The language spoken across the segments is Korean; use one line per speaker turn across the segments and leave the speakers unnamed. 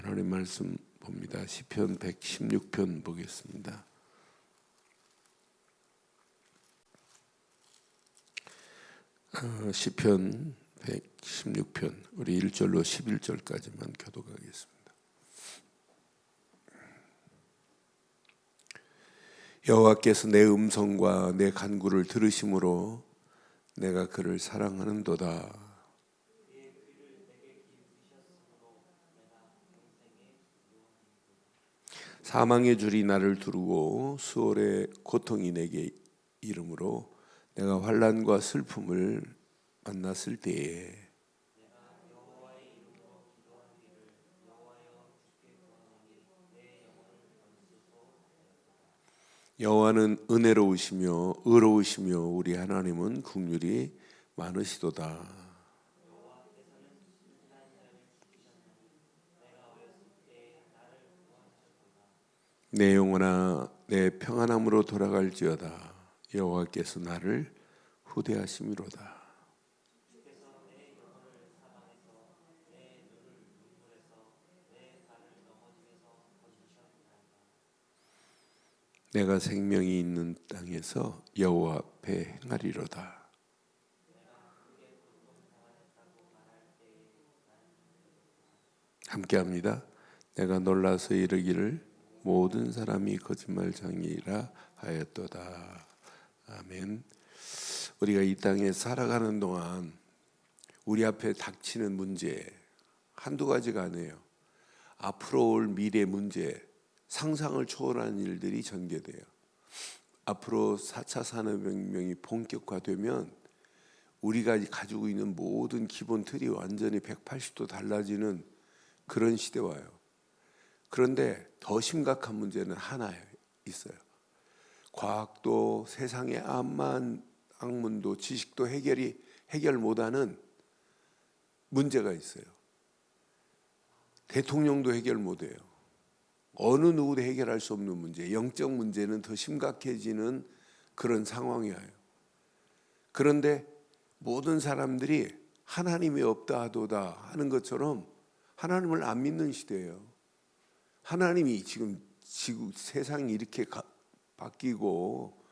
하나님 말씀 봅니다. 시편 116편 보겠습니다. 시편 116편 우리 1절로 11절까지만 교독하겠습니다. 여호와께서 내 음성과 내 간구를 들으심으로 내가 그를 사랑하는도다. 사망의 줄이 나를 두르고 수월의 고통이 내게 이름으로 내가 환난과 슬픔을 만났을 때에 여호와는 은혜로우시며 의로우시며 우리 하나님은 긍휼이 많으시도다. 내 영혼아 내 평안함으로 돌아갈지어다. 여호와께서 나를 후대하심이로다. 내가 생명이 있는 땅에서 여호와 앞에 행하리로다. 함께합니다. 내가 놀라서 이르기를 모든 사람이 거짓말쟁이라 하였도다. 아멘. 우리가 이 땅에 살아가는 동안 우리 앞에 닥치는 문제 한두 가지가 아니에요. 앞으로 올 미래 문제, 상상을 초월한 일들이 전개돼요. 앞으로 4차 산업혁명이 본격화되면 우리가 가지고 있는 모든 기본 틀이 완전히 180도 달라지는 그런 시대 와요. 그런데 더 심각한 문제는 하나 있어요. 과학도 세상의 암만 학문도 지식도 해결 못하는 문제가 있어요. 대통령도 해결 못해요. 어느 누구도 해결할 수 없는 문제, 영적 문제는 더 심각해지는 그런 상황이에요. 그런데 모든 사람들이 하나님이 없다 하도다 하는 것처럼 하나님을 안 믿는 시대예요. 하나님이 지금 세상이 이렇게 바뀌고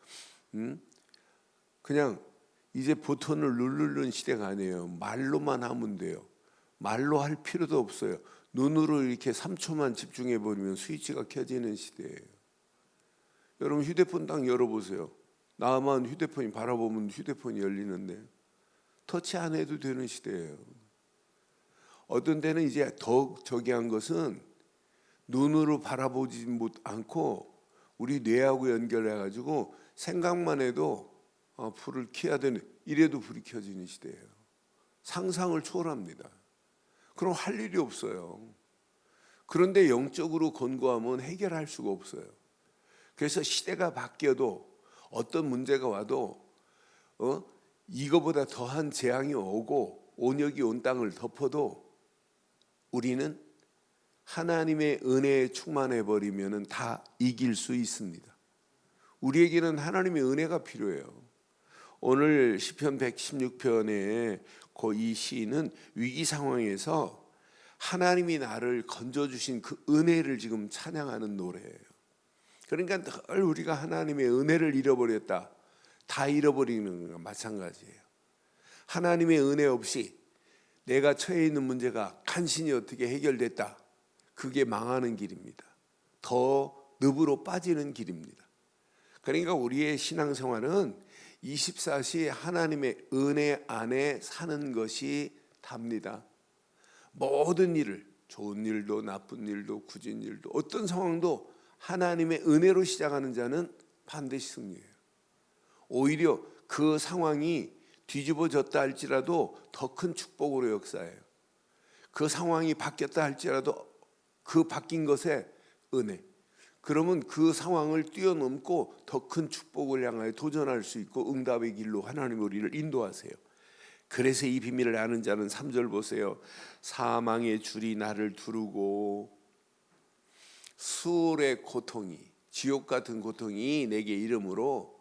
그냥 이제 버튼을 누르는 시대가 아니에요. 말로만 하면 돼요. 말로 할 필요도 없어요. 눈으로 이렇게 3초만 집중해 버리면 스위치가 켜지는 시대예요. 여러분 휴대폰 딱 열어보세요. 나만 휴대폰이 바라보면 휴대폰이 열리는데 터치 안 해도 되는 시대예요. 어떤 때는 이제 더 저기한 것은 눈으로 바라보지 않고 우리 뇌하고 연결해가지고 생각만 해도 불을 켜야 되는, 이래도 불이 켜지는 시대예요. 상상을 초월합니다. 그럼 할 일이 없어요. 그런데 영적으로 권고하면 해결할 수가 없어요. 그래서 시대가 바뀌어도 어떤 문제가 와도 이거보다 더한 재앙이 오고 온역이 온 땅을 덮어도 우리는 하나님의 은혜에 충만해 버리면 다 이길 수 있습니다. 우리에게는 하나님의 은혜가 필요해요. 오늘 시편 116편의 이 시인은 위기 상황에서 하나님이 나를 건져주신 그 은혜를 지금 찬양하는 노래예요. 그러니까 늘 우리가 하나님의 은혜를 잃어버렸다, 다 잃어버리는 것과 마찬가지예요. 하나님의 은혜 없이 내가 처해 있는 문제가 간신히 어떻게 해결됐다, 그게 망하는 길입니다. 더 늪으로 빠지는 길입니다. 그러니까 우리의 신앙생활은 24시 하나님의 은혜 안에 사는 것이 답니다. 모든 일을, 좋은 일도 나쁜 일도 굳은 일도 어떤 상황도 하나님의 은혜로 시작하는 자는 반드시 승리해요. 오히려 그 상황이 뒤집어졌다 할지라도 더 큰 축복으로 역사해요. 그 상황이 바뀌었다 할지라도 그 바뀐 것에 은혜, 그러면 그 상황을 뛰어넘고 더 큰 축복을 향하여 도전할 수 있고 응답의 길로 하나님 우리를 인도하세요. 그래서 이 비밀을 아는 자는 3절 보세요. 사망의 줄이 나를 두르고 수월의 고통이, 지옥 같은 고통이 내게 이름으로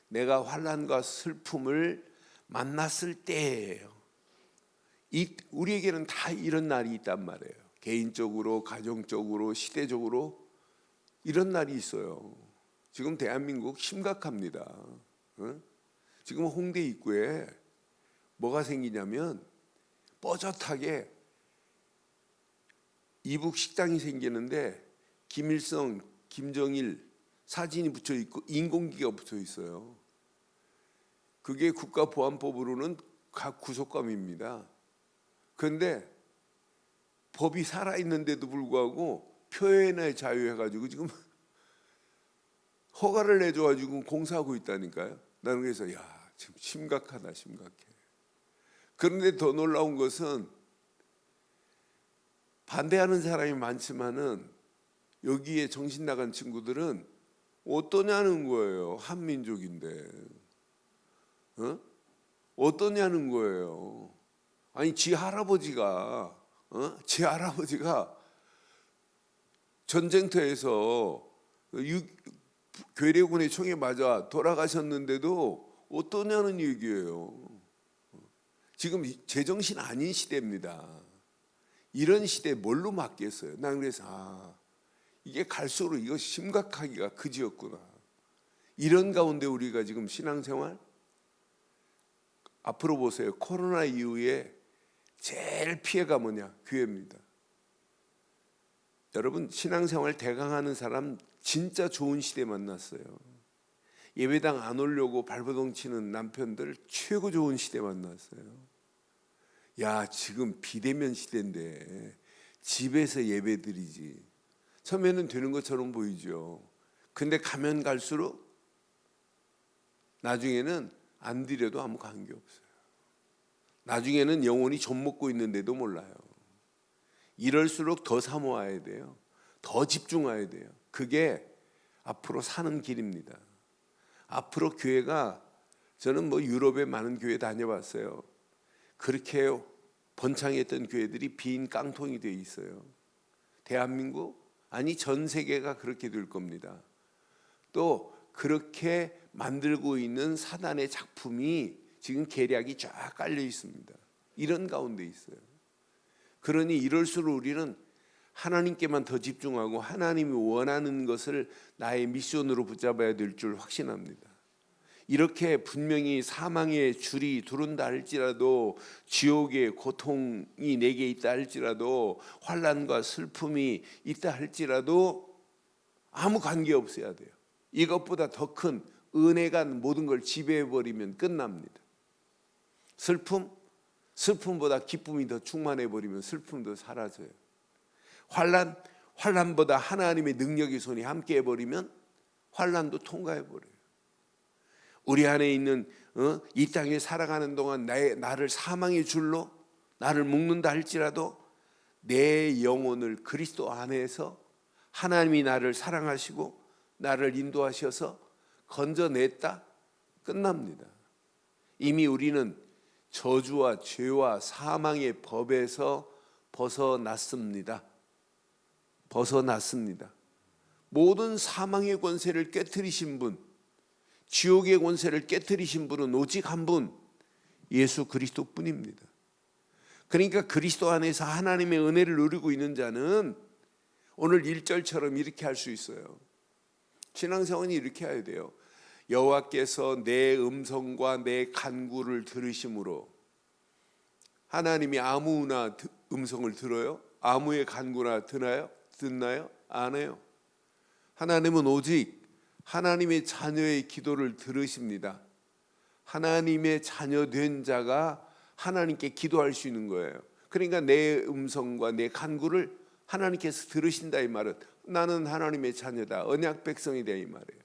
내가 환난과 슬픔을 만났을 때예요. 우리에게는 다 이런 날이 있단 말이에요. 개인적으로, 가정적으로, 시대적으로 이런 날이 있어요. 지금 대한민국 심각합니다. 지금 홍대 입구에 뭐가 생기냐면 뻐젓하게 이북 식당이 생기는데 김일성, 김정일 사진이 붙여 있고 인공기가 붙어 있어요. 그게 국가보안법으로는 각 구속감입니다. 그런데 법이 살아있는데도 불구하고 표현의 자유 해가지고 지금 허가를 내줘가지고 공사하고 있다니까요. 나는 그래서 야, 지금 심각하다, 심각해. 그런데 더 놀라운 것은 반대하는 사람이 많지만은 여기에 정신 나간 친구들은 어떠냐는 거예요. 한민족인데 어떠냐는 거예요. 아니 지 할아버지가 전쟁터에서 괴뢰군의 총에 맞아 돌아가셨는데도 어떠냐는 얘기예요. 지금 제정신 아닌 시대입니다. 이런 시대에 뭘로 맡겠어요? 난 그래서 이게 갈수록 이거 심각하기가 그지였구나. 이런 가운데 우리가 지금 신앙생활 앞으로 보세요. 코로나 이후에 제일 피해가 뭐냐? 교회입니다. 여러분 신앙생활 대강하는 사람 진짜 좋은 시대 만났어요. 예배당 안 오려고 발버둥 치는 남편들 최고 좋은 시대 만났어요. 야, 지금 비대면 시대인데 집에서 예배드리지. 처음에는 되는 것처럼 보이죠. 근데 가면 갈수록 나중에는 안 드려도 아무 관계없어요. 나중에는 영혼이 젖 먹고 있는데도 몰라요. 이럴수록 더 사모해야 돼요. 더 집중해야 돼요. 그게 앞으로 사는 길입니다. 앞으로 교회가, 저는 뭐 유럽에 많은 교회 다녀봤어요. 그렇게 번창했던 교회들이 빈 깡통이 되어 있어요. 대한민국, 아니 전 세계가 그렇게 될 겁니다. 또 그렇게 만들고 있는 사단의 작품이 지금 계략이 쫙 깔려 있습니다. 이런 가운데 있어요. 그러니 이럴수록 우리는 하나님께만 더 집중하고 하나님이 원하는 것을 나의 미션으로 붙잡아야 될 줄 확신합니다. 이렇게 분명히 사망의 줄이 두른다 할지라도, 지옥의 고통이 내게 있다 할지라도, 환난과 슬픔이 있다 할지라도 아무 관계 없어야 돼요. 이것보다 더 큰 은혜가 모든 걸 지배해버리면 끝납니다. 슬픔보다 기쁨이 더 충만해버리면 슬픔도 사라져요. 환난보다 하나님의 능력의 손이 함께 해버리면 환난도 통과해버려요. 우리 안에 있는 이 땅에 살아가는 동안 나를 사망의 줄로 나를 묶는다 할지라도 내 영혼을 그리스도 안에서 하나님이 나를 사랑하시고 나를 인도하셔서 건져냈다, 끝납니다. 이미 우리는 저주와 죄와 사망의 법에서 벗어났습니다. 모든 사망의 권세를 깨트리신 분, 지옥의 권세를 깨트리신 분은 오직 한 분, 예수 그리스도뿐입니다. 그러니까 그리스도 안에서 하나님의 은혜를 누리고 있는 자는 오늘 1절처럼 이렇게 할 수 있어요. 신앙생활은 이렇게 해야 돼요. 여호와께서 내 음성과 내 간구를 들으심으로. 하나님이 아무나 음성을 들어요? 아무의 간구나 듣나요? 안 해요. 하나님은 오직 하나님의 자녀의 기도를 들으십니다. 하나님의 자녀 된 자가 하나님께 기도할 수 있는 거예요. 그러니까 내 음성과 내 간구를 하나님께서 들으신다 이 말은 나는 하나님의 자녀다, 언약 백성이다 이 말이에요.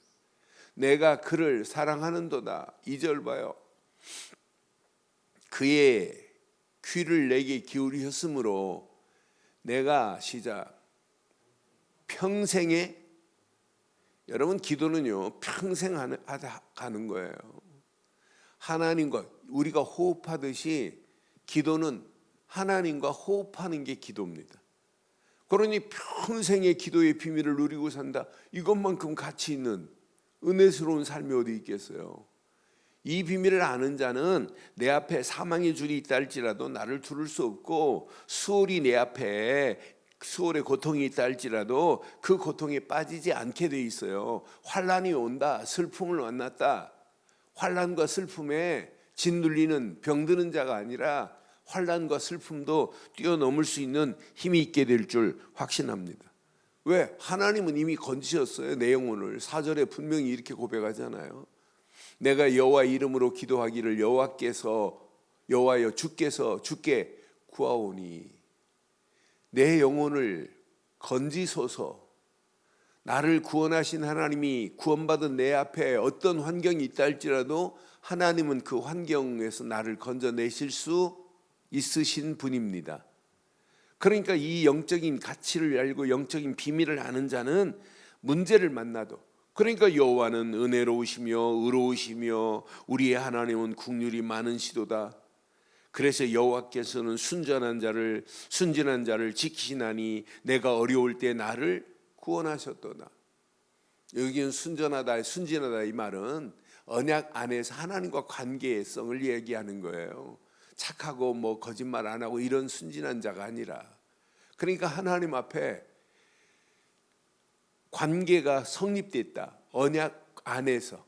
내가 그를 사랑하는도다. 2절 봐요. 그의 귀를 내게 기울이셨으므로 내가 시작 평생에, 여러분 기도는요 평생 가는 거예요. 하나님과 우리가 호흡하듯이 기도는 하나님과 호흡하는 게 기도입니다. 그러니 평생의 기도의 비밀을 누리고 산다, 이것만큼 가치 있는 은혜스러운 삶이 어디 있겠어요. 이 비밀을 아는 자는 내 앞에 사망의 줄이 있다 할지라도 나를 두를 수 없고 수월이 내 앞에 수월의 고통이 있다 할지라도 그 고통에 빠지지 않게 돼 있어요. 환난이 온다, 슬픔을 만났다. 환난과 슬픔에 짓눌리는 병드는 자가 아니라 환난과 슬픔도 뛰어넘을 수 있는 힘이 있게 될 줄 확신합니다. 왜? 하나님은 이미 건지셨어요. 내 영혼을. 4절에 분명히 이렇게 고백하잖아요. 내가 여호와 이름으로 기도하기를 여호와여 주께서 주께 구하오니 내 영혼을 건지소서. 나를 구원하신 하나님이 구원받은 내 앞에 어떤 환경이 있다 할지라도 하나님은 그 환경에서 나를 건져내실 수 있으신 분입니다. 그러니까 이 영적인 가치를 알고 영적인 비밀을 아는 자는 문제를 만나도, 그러니까 여호와는 은혜로우시며 의로우시며 우리의 하나님은 긍휼이 많으시도다. 그래서 여호와께서는 순진한 자를 지키시나니 내가 어려울 때 나를 구원하셨도다. 여기는 순진하다 이 말은 언약 안에서 하나님과 관계의 성을 얘기하는 거예요. 착하고 뭐 거짓말 안 하고 이런 순진한 자가 아니라, 그러니까 하나님 앞에 관계가 성립됐다. 언약 안에서.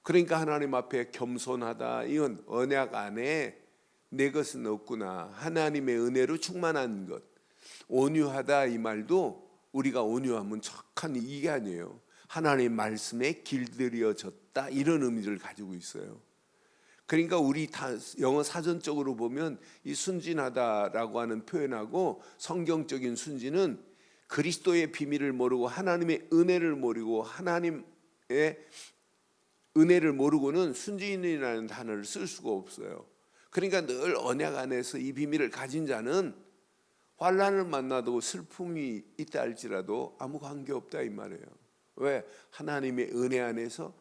그러니까 하나님 앞에 겸손하다. 이건 언약 안에 내 것은 없구나. 하나님의 은혜로 충만한 것. 온유하다 이 말도 우리가 온유하면 착한 이게 아니에요. 하나님의 말씀에 길들여졌다 이런 의미를 가지고 있어요. 그러니까 우리 다 영어 사전적으로 보면 이 순진하다라고 하는 표현하고 성경적인 순진은 그리스도의 비밀을 모르고 하나님의 은혜를 모르고 하나님의 은혜를 모르고는 순진이라는 단어를 쓸 수가 없어요. 그러니까 늘 언약 안에서 이 비밀을 가진 자는 환난을 만나도 슬픔이 있다 할지라도 아무 관계없다 이 말이에요. 왜? 하나님의 은혜 안에서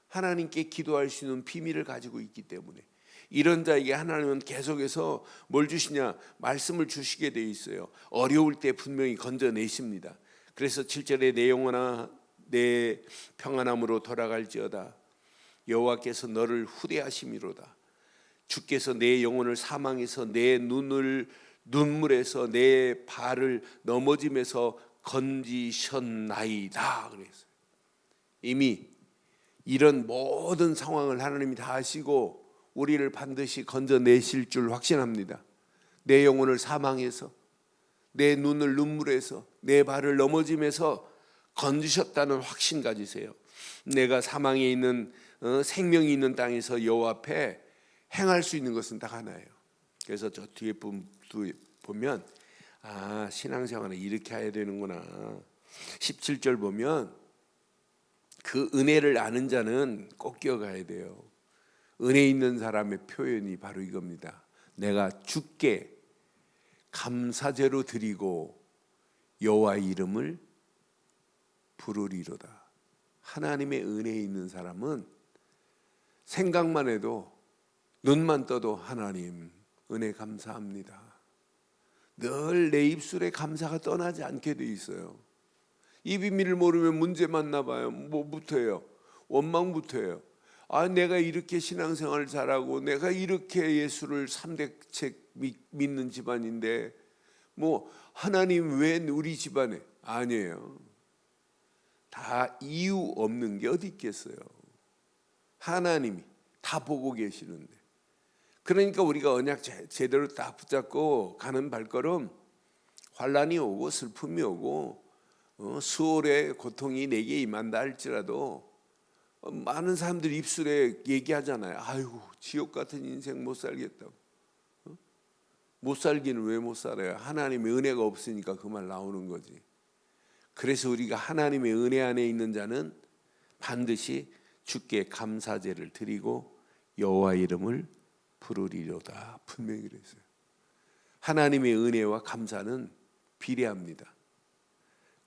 하나님께 기도할 수 있는 비밀을 가지고 있기 때문에. 이런 자에게 하나님은 계속해서 뭘 주시냐? 말씀을 주시게 돼 있어요. 어려울 때 분명히 건져내십니다. 그래서 7절에 내 영혼아 내 평안함으로 돌아갈지어다. 여호와께서 너를 후대하심이로다. 주께서 내 영혼을 사망에서 내 눈을 눈물에서 내 발을 넘어짐에서 건지셨나이다 그랬어요. 이미 이런 모든 상황을 하나님이 다 아시고 우리를 반드시 건져내실 줄 확신합니다. 내 영혼을 사망에서, 내 눈을 눈물에서, 내 발을 넘어짐에서 건지셨다는 확신 가지세요. 내가 사망에 있는 생명이 있는 땅에서 여호와 앞에 행할 수 있는 것은 딱 하나예요. 그래서 저 뒤에 보면 신앙생활은 이렇게 해야 되는구나. 17절 보면 그 은혜를 아는 자는 꼭 기억해야 돼요. 은혜 있는 사람의 표현이 바로 이겁니다. 내가 주께 감사제로 드리고 여호와 이름을 부르리로다. 하나님의 은혜 있는 사람은 생각만 해도 눈만 떠도 하나님 은혜 감사합니다. 늘 내 입술에 감사가 떠나지 않게 돼 있어요. 이 비밀을 모르면 문제 만나봐요. 뭐부터 해요? 원망부터 해요. 내가 이렇게 신앙생활을 잘하고 내가 이렇게 예수를 3대책 믿는 집안인데 뭐 하나님 왜 우리 집안에? 아니에요. 다 이유 없는 게 어디 있겠어요. 하나님이 다 보고 계시는데. 그러니까 우리가 언약 제대로 딱 붙잡고 가는 발걸음, 환난이 오고 슬픔이 오고 수월의 고통이 내게 임한다 할지라도 많은 사람들이 입술에 얘기하잖아요. 아이고 지옥 같은 인생 못 살겠다고. 못 살기는 왜 못 살아요? 하나님의 은혜가 없으니까 그 말 나오는 거지. 그래서 우리가 하나님의 은혜 안에 있는 자는 반드시 주께 감사제를 드리고 여호와 이름을 부르리로다. 분명히 그랬어요. 하나님의 은혜와 감사는 비례합니다.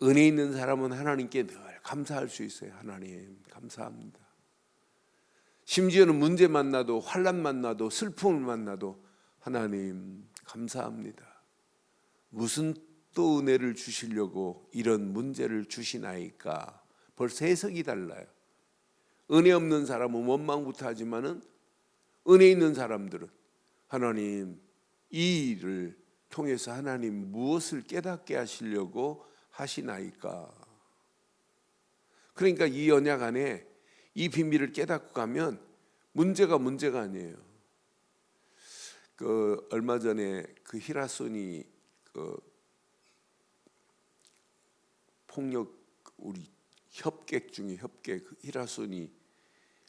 은혜 있는 사람은 하나님께 늘 감사할 수 있어요. 하나님 감사합니다. 심지어는 문제 만나도 환난 만나도 슬픔을 만나도 하나님 감사합니다. 무슨 또 은혜를 주시려고 이런 문제를 주시나이까. 벌써 해석이 달라요. 은혜 없는 사람은 원망부터 하지만은 은혜 있는 사람들은 하나님 이 일을 통해서 하나님 무엇을 깨닫게 하시려고 하시나이까? 그러니까 이 언약 안에 이 비밀을 깨닫고 가면 문제가 아니에요. 그 얼마 전에 그 히라손이 그 폭력 우리 협객 중에 협객 히라손이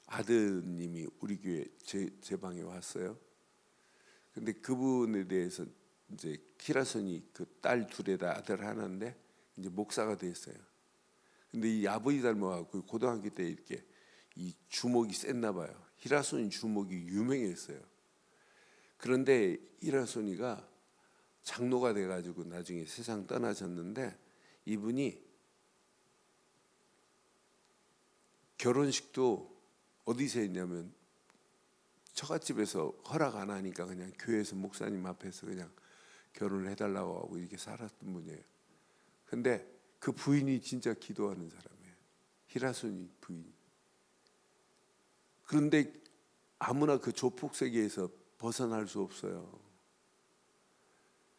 아드님이 우리 교회 제 방에 왔어요. 근데 그분에 대해서 이제 히라손이 그 딸 둘에다 아들 하나인데 이제 목사가 됐어요. 근데 이 아버지 닮아갖고 고등학교 때 이렇게 이 주먹이 셌나 봐요. 히라손이 주먹이 유명했어요. 그런데 히라손이가 장로가 돼가지고 나중에 세상 떠나셨는데 이분이 결혼식도 어디서 했냐면 처갓집에서 허락 안 하니까 그냥 교회에서 목사님 앞에서 그냥 결혼을 해달라고 하고 이렇게 살았던 분이에요. 근데 그 부인이 진짜 기도하는 사람이에요. 히라손이 부인. 그런데 아무나 그 조폭 세계에서 벗어날 수 없어요.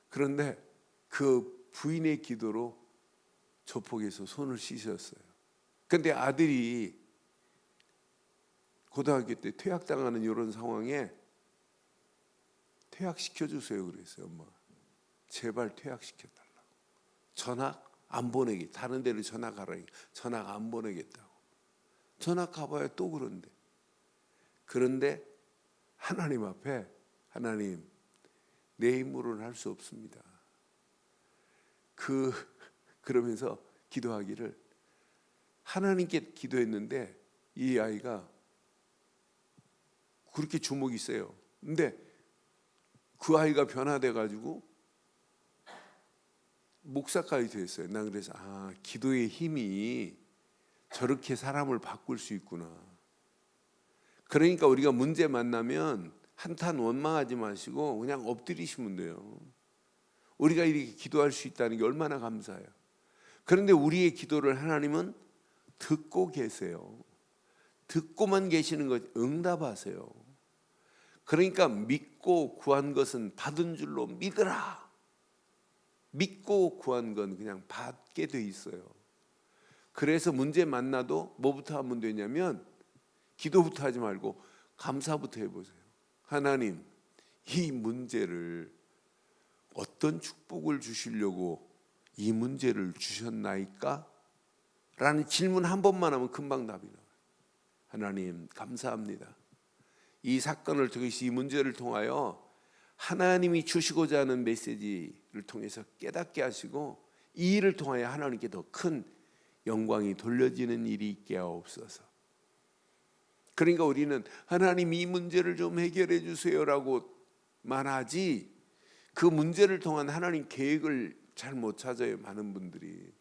그런데 그 부인의 기도로 조폭에서 손을 씻었어요. 근데 아들이 고등학교 때 퇴학당하는 이런 상황에 퇴학시켜주세요 그랬어요. 엄마가 제발 퇴학시켜달라고. 전학 안 보내기. 다른 데로 전학 가라니. 전학 안 보내겠다고. 전학 가봐야 또 그런데 하나님 앞에 하나님 내 힘으로는 할 수 없습니다. 그러면서 기도하기를 하나님께 기도했는데 이 아이가 그렇게 주목이 세요. 근데 그 아이가 변화돼 가지고 목사까지 됐어요. 난 그래서 기도의 힘이 저렇게 사람을 바꿀 수 있구나. 그러니까 우리가 문제 만나면 한탄 원망하지 마시고 그냥 엎드리시면 돼요. 우리가 이렇게 기도할 수 있다는 게 얼마나 감사해요. 그런데 우리의 기도를 하나님은 듣고 계세요. 듣고만 계시는 것 응답하세요. 그러니까 믿고 구한 것은 받은 줄로 믿으라. 믿고 구한 건 그냥 받게 돼 있어요. 그래서 문제 만나도 뭐부터 하면 되냐면 기도부터 하지 말고 감사부터 해보세요. 하나님, 이 문제를 어떤 축복을 주시려고 이 문제를 주셨나이까? 라는 질문 한 번만 하면 금방 답이 나와요. 하나님 감사합니다. 이 사건을 통해서 이 문제를 통하여 하나님이 주시고자 하는 메시지를 통해서 깨닫게 하시고 이 일을 통하여 하나님께 더 큰 영광이 돌려지는 일이 있게 하옵소서. 그러니까 우리는 하나님 이 문제를 좀 해결해 주세요라고만 하지 그 문제를 통한 하나님 계획을 잘 못 찾아요. 많은 분들이.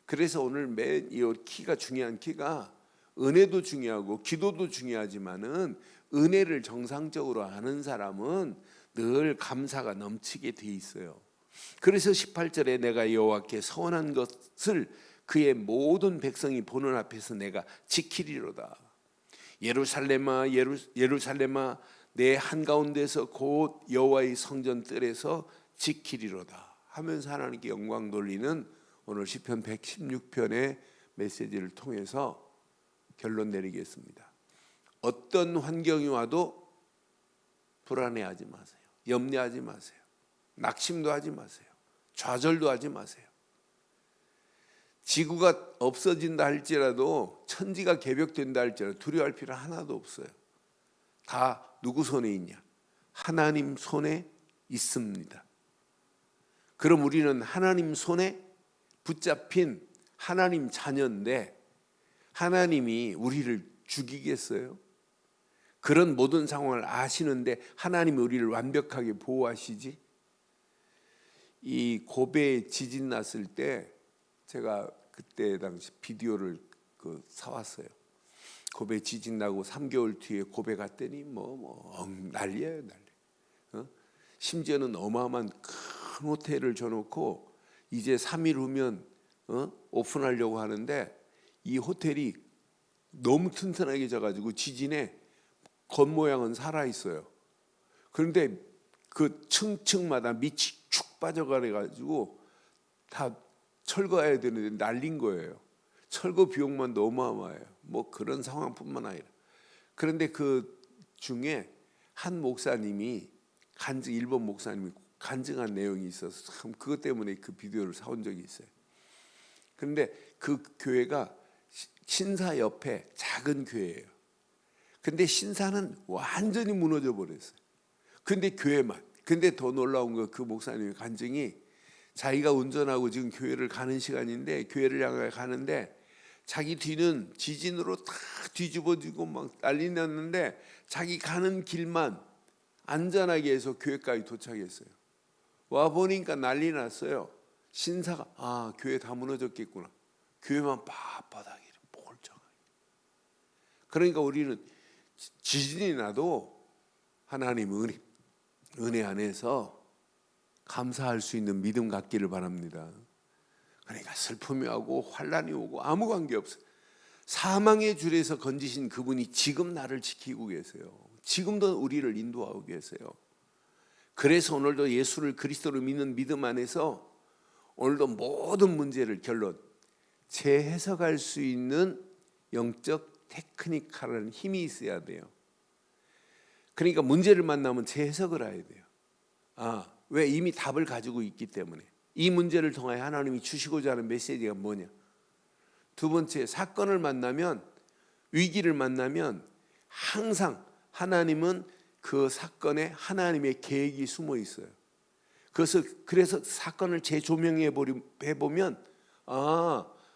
그래서 오늘 이 키가 중요한 키가 은혜도 중요하고 기도도 중요하지만은 은혜를 정상적으로 아는 사람은 늘 감사가 넘치게 돼 있어요. 그래서 18절에 내가 여호와께 서원한 것을 그의 모든 백성이 보는 앞에서 내가 지키리로다. 예루살렘아 예루살렘아 내 한가운데서 곧 여호와의 성전 뜰에서 지키리로다 하면서 하나님께 영광 돌리는 오늘 시편 116편의 메시지를 통해서 결론 내리겠습니다. 어떤 환경이 와도 불안해하지 마세요. 염려하지 마세요. 낙심도 하지 마세요. 좌절도 하지 마세요. 지구가 없어진다 할지라도 천지가 개벽된다 할지라도 두려워할 필요 하나도 없어요. 다 누구 손에 있냐? 하나님 손에 있습니다. 그럼 우리는 하나님 손에 붙잡힌 하나님 자녀인데 하나님이 우리를 죽이겠어요? 그런 모든 상황을 아시는데 하나님이 우리를 완벽하게 보호하시지? 이 고베에 지진 났을 때 제가 그때 당시 비디오를 사왔어요. 고베 지진 나고 3개월 뒤에 고베 갔더니 난리예요, 난리. 심지어는 어마어마한 큰 호텔을 줘놓고 이제 3일 후면 오픈하려고 하는데 이 호텔이 너무 튼튼하게 져가지고 지진에 겉모양은 살아 있어요. 그런데 그 층층마다 밑이 축 쑥 빠져가지고 다 철거해야 되는데 날린 거예요. 철거 비용만 어마어마해요. 뭐 그런 상황뿐만 아니라. 그런데 그 중에 한 목사님이 일본 목사님이 간증한 내용이 있어서 참 그것 때문에 그 비디오를 사온 적이 있어요. 그런데 그 교회가 신사 옆에 작은 교회예요. 근데 신사는 완전히 무너져 버렸어요. 근데 교회만. 근데 더 놀라운 건 그 목사님의 간증이 자기가 운전하고 지금 교회를 가는 시간인데 교회를 향해 가는데 자기 뒤는 지진으로 다 뒤집어지고 막 난리 났는데 자기 가는 길만 안전하게 해서 교회까지 도착했어요. 와 보니까 난리 났어요. 신사가 교회 다 무너졌겠구나. 교회만 바닥에 폴짝하게. 그러니까 우리는 지진이 나도 하나님 은혜 안에서 감사할 수 있는 믿음 갖기를 바랍니다. 그러니까 슬픔이 오고 환난이 오고 아무 관계 없어요. 사망의 줄에서 건지신 그분이 지금 나를 지키고 계세요. 지금도 우리를 인도하고 계세요. 그래서 오늘도 예수를 그리스도로 믿는 믿음 안에서 오늘도 모든 문제를 결론 재해석할 수 있는 영적 테크니컬한 힘이 있어야 돼요. 그러니까 문제를 만나면 재해석을 해야 돼요. 왜? 이미 답을 가지고 있기 때문에. 이 문제를 통하여 하나님이 주시고자 하는 메시지가 뭐냐? 두 번째, 사건을 만나면, 위기를 만나면 항상 하나님은 그 사건에 하나님의 계획이 숨어 있어요. 그래서 사건을 재조명해 보면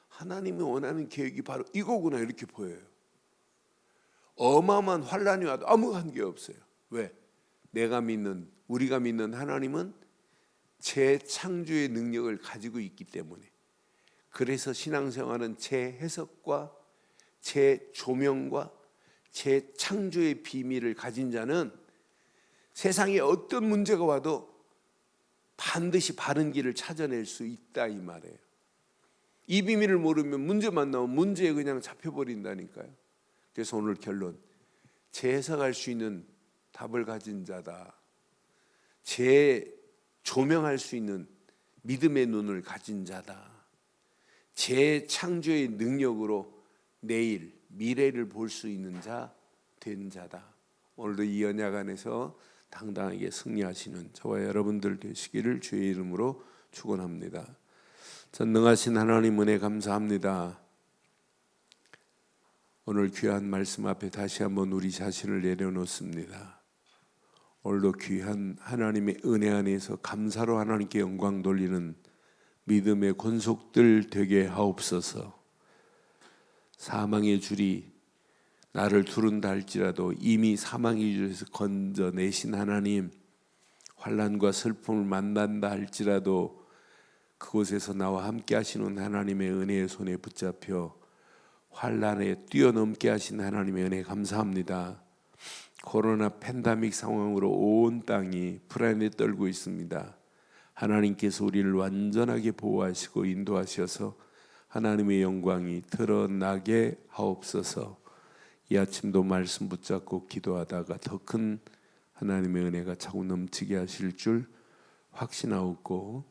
하나님이 원하는 계획이 바로 이거구나 이렇게 보여요. 어마어마한 환난이 와도 아무 관계 없어요. 왜? 우리가 믿는 하나님은 재창조의 능력을 가지고 있기 때문에. 그래서 신앙생활은 재해석과 재조명과 재창조의 비밀을 가진 자는 세상에 어떤 문제가 와도 반드시 바른 길을 찾아낼 수 있다 이 말이에요. 이 비밀을 모르면 문제만 나오면 문제에 그냥 잡혀버린다니까요. 그래서 오늘 결론, 재해석할 수 있는 답을 가진 자다. 재조명할 수 있는 믿음의 눈을 가진 자다. 재창조의 능력으로 내일 미래를 볼 수 있는 된 자다. 오늘도 이 언약 안에서 당당하게 승리하시는 저와 여러분들 되시기를 주의 이름으로 축원합니다. 전능하신 하나님 은혜 감사합니다. 오늘 귀한 말씀 앞에 다시 한번 우리 자신을 내려놓습니다. 오늘도 귀한 하나님의 은혜 안에서 감사로 하나님께 영광 돌리는 믿음의 권속들 되게 하옵소서. 사망의 줄이 나를 두른다 할지라도 이미 사망의 줄에서 건져내신 하나님, 환난과 슬픔을 만난다 할지라도 그곳에서 나와 함께 하시는 하나님의 은혜의 손에 붙잡혀 환난에 뛰어넘게 하신 하나님의 은혜 감사합니다. 코로나 팬데믹 상황으로 온 땅이 불안에 떨고 있습니다. 하나님께서 우리를 완전하게 보호하시고 인도하셔서 하나님의 영광이 드러나게 하옵소서. 이 아침도 말씀 붙잡고 기도하다가 더 큰 하나님의 은혜가 차고 넘치게 하실 줄 확신하옵고,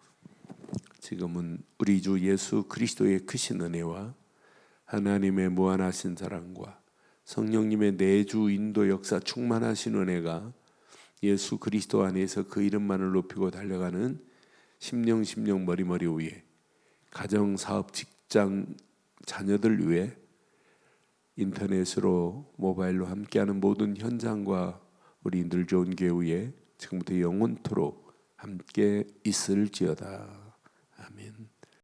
지금은 우리 주 예수 그리스도의 크신 은혜와 하나님의 무한하신 사랑과 성령님의 내주 인도 역사 충만하신 은혜가 예수 그리스도 안에서 그 이름만을 높이고 달려가는 심령 머리머리 위에, 가정, 사업, 직장, 자녀들 위해 인터넷으로 모바일로 함께하는 모든 현장과 우리 늘 좋은 교회에 지금부터 영원토록 함께 있을지어다. 아멘.